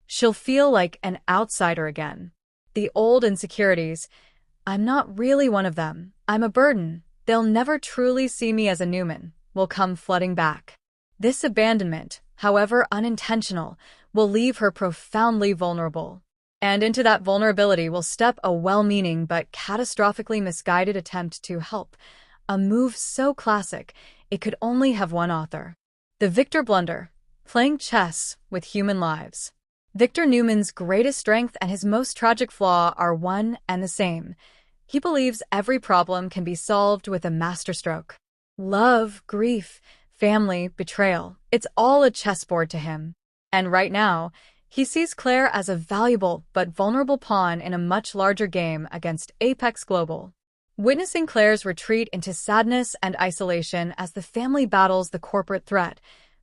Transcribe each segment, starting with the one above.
She'll feel like an outsider again. The old insecurities, "I'm not really one of them. I'm a burden. They'll never truly see me as a Newman," will come flooding back. This abandonment, however unintentional, will leave her profoundly vulnerable. And into that vulnerability will step a well-meaning but catastrophically misguided attempt to help. A move so classic, it could only have one author. The Victor blunder, playing chess with human lives. Victor Newman's greatest strength and his most tragic flaw are one and the same. He believes every problem can be solved with a masterstroke. Love, grief, family, betrayal, it's all a chessboard to him. And right now, he sees Claire as a valuable but vulnerable pawn in a much larger game against Apex Global. Witnessing Claire's retreat into sadness and isolation as the family battles the corporate threat,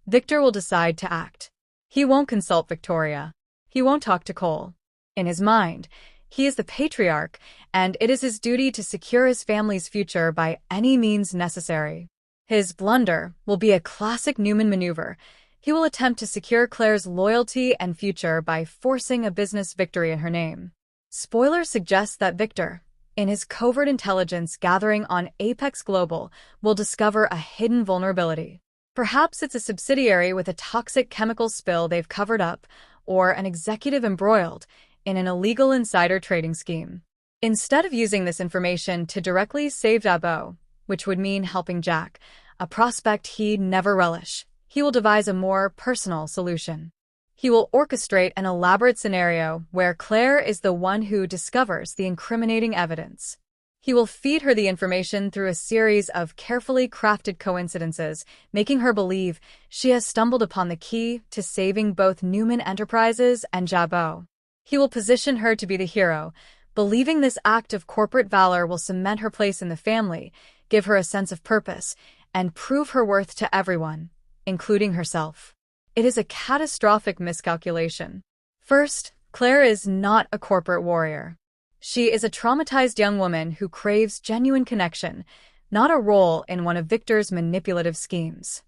Victor will decide to act. He won't consult Victoria. He won't talk to Cole. In his mind, he is the patriarch, and it is his duty to secure his family's future by any means necessary. His blunder will be a classic Newman maneuver. He will attempt to secure Claire's loyalty and future by forcing a business victory in her name. Spoilers suggest that Victor, in his covert intelligence gathering on Apex Global, will discover a hidden vulnerability. Perhaps it's a subsidiary with a toxic chemical spill they've covered up, or an executive embroiled in an illegal insider trading scheme. Instead of using this information to directly save Jabot, which would mean helping Jack, a prospect he'd never relish, he will devise a more personal solution. He will orchestrate an elaborate scenario where Claire is the one who discovers the incriminating evidence. He will feed her the information through a series of carefully crafted coincidences, making her believe she has stumbled upon the key to saving both Newman Enterprises and Jabot. He will position her to be the hero, believing this act of corporate valor will cement her place in the family, give her a sense of purpose, and prove her worth to everyone, including herself. It is a catastrophic miscalculation. First, Claire is not a corporate warrior. She is a traumatized young woman who craves genuine connection, not a role in one of Victor's manipulative schemes.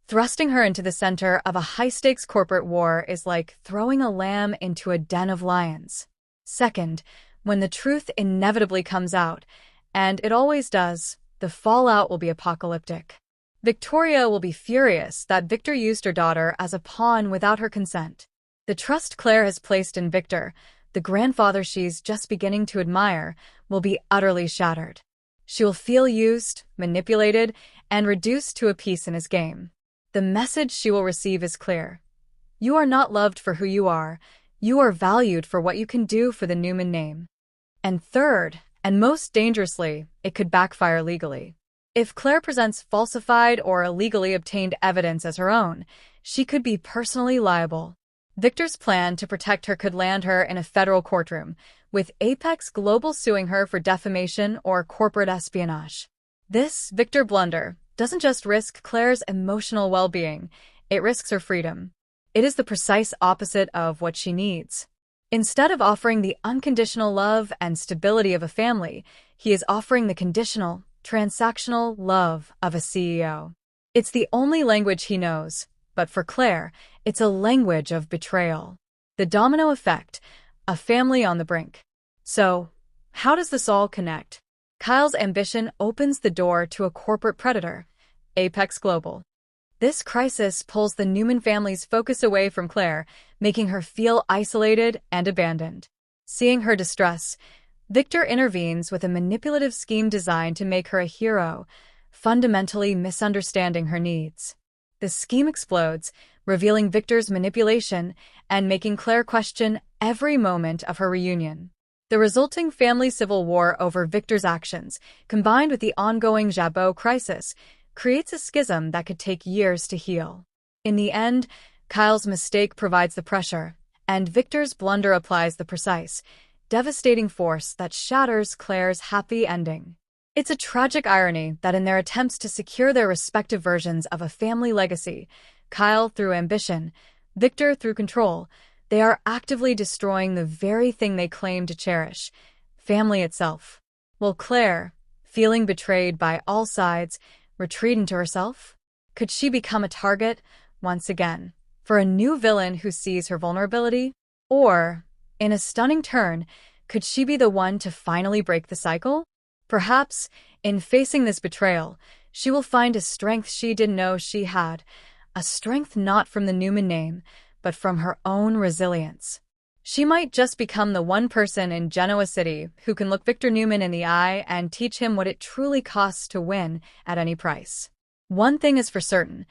Thrusting her into the center of a high-stakes corporate war is like throwing a lamb into a den of lions. Second, when the truth inevitably comes out, and it always does, the fallout will be apocalyptic. Victoria will be furious that Victor used her daughter as a pawn without her consent. The trust Claire has placed in Victor, the grandfather she's just beginning to admire, will be utterly shattered. She will feel used, manipulated, and reduced to a piece in his game. The message she will receive is clear. You are not loved for who you are. You are valued for what you can do for the Newman name. And third, and most dangerously, it could backfire legally. If Claire presents falsified or illegally obtained evidence as her own, she could be personally liable. Victor's plan to protect her could land her in a federal courtroom, with Apex Global suing her for defamation or corporate espionage. This Victor blunder doesn't just risk Claire's emotional well-being, it risks her freedom. It is the precise opposite of what she needs. Instead of offering the unconditional love and stability of a family, he is offering the conditional, transactional love of a CEO. It's the only language he knows, but for Claire, it's a language of betrayal. The domino effect, a family on the brink. So, how does this all connect? Kyle's ambition opens the door to a corporate predator, Apex Global. This crisis pulls the Newman family's focus away from Claire, making her feel isolated and abandoned. Seeing her distress, Victor intervenes with a manipulative scheme designed to make her a hero, fundamentally misunderstanding her needs. The scheme explodes, revealing Victor's manipulation and making Claire question every moment of her reunion. The resulting family civil war over Victor's actions, combined with the ongoing Jabot crisis, creates a schism that could take years to heal. In the end, Kyle's mistake provides the pressure, and Victor's blunder applies the precise, devastating force that shatters Claire's happy ending. It's a tragic irony that in their attempts to secure their respective versions of a family legacy, Kyle through ambition, Victor through control, they are actively destroying the very thing they claim to cherish, family itself. Will Claire, feeling betrayed by all sides, retreat into herself? Could she become a target, once again, for a new villain who sees her vulnerability? Or, in a stunning turn, could she be the one to finally break the cycle? Perhaps, in facing this betrayal, she will find a strength she didn't know she had, a strength not from the Newman name, but from her own resilience. She might just become the one person in Genoa City who can look Victor Newman in the eye and teach him what it truly costs to win at any price. One thing is for certain,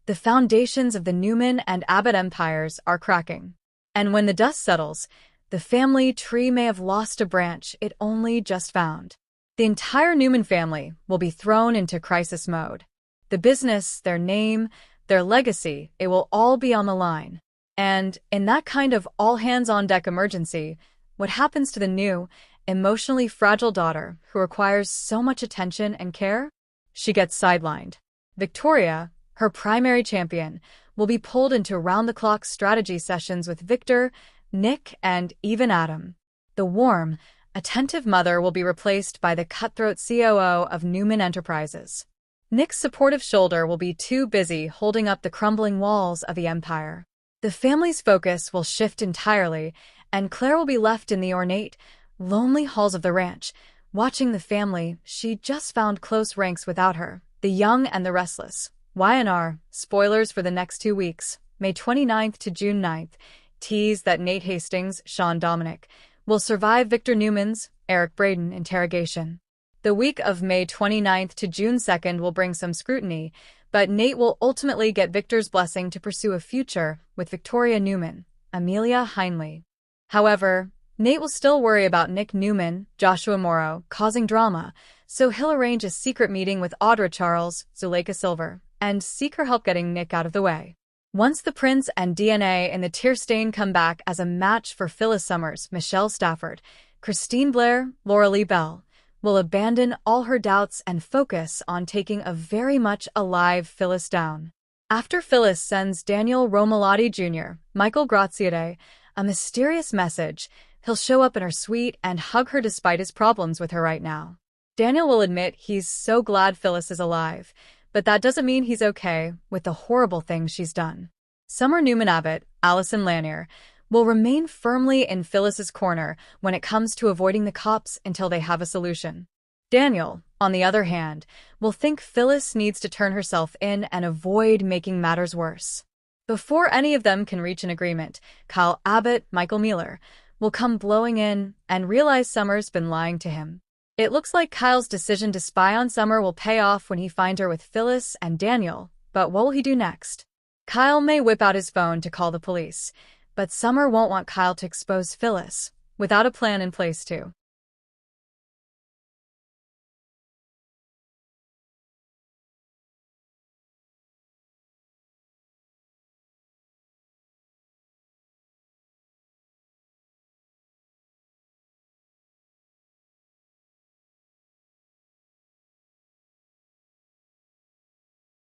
the foundations of the Newman and Abbott empires are cracking. And when the dust settles, the family tree may have lost a branch it only just found. The entire Newman family will be thrown into crisis mode. The business, their name, their legacy, it will all be on the line. And in that kind of all-hands-on-deck emergency, what happens to the new, emotionally fragile daughter who requires so much attention and care? She gets sidelined. Victoria, her primary champion, will be pulled into round-the-clock strategy sessions with Victor, Nick, and even Adam. The warm, attentive mother will be replaced by the cutthroat COO of Newman Enterprises. Nick's supportive shoulder will be too busy holding up the crumbling walls of the empire. The family's focus will shift entirely, and Claire will be left in the ornate, lonely halls of the ranch, watching the family she just found close ranks without her, the young and the restless. Y&R, spoilers for the next 2 weeks, May 29th to June 9th, tease that Nate Hastings, Sean Dominic, will survive Victor Newman's, Eric Braden, interrogation. The week of May 29th to June 2nd will bring some scrutiny, but Nate will ultimately get Victor's blessing to pursue a future with Victoria Newman, Amelia Hindley. However, Nate will still worry about Nick Newman, Joshua Morrow, causing drama, so he'll arrange a secret meeting with Audra Charles, Zuleika Silver, and seek her help getting Nick out of the way. Once the prince and DNA in the tear stain come back as a match for Phyllis Summers, Michelle Stafford, Christine Blair, Laura Lee Bell, will abandon all her doubts and focus on taking a very much alive Phyllis down. After Phyllis sends Daniel Romalotti Jr., Michael Graziade, a mysterious message, he'll show up in her suite and hug her despite his problems with her right now. Daniel will admit he's so glad Phyllis is alive, but that doesn't mean he's okay with the horrible things she's done. Summer Newman Abbott, Allison Lanier, will remain firmly in Phyllis's corner when it comes to avoiding the cops until they have a solution. Daniel, on the other hand, will think Phyllis needs to turn herself in and avoid making matters worse. Before any of them can reach an agreement, Kyle Abbott, Michael Mueller, will come blowing in and realize Summer's been lying to him. It looks like Kyle's decision to spy on Summer will pay off when he finds her with Phyllis and Daniel, but what will he do next? Kyle may whip out his phone to call the police, but Summer won't want Kyle to expose Phyllis, without a plan in place too.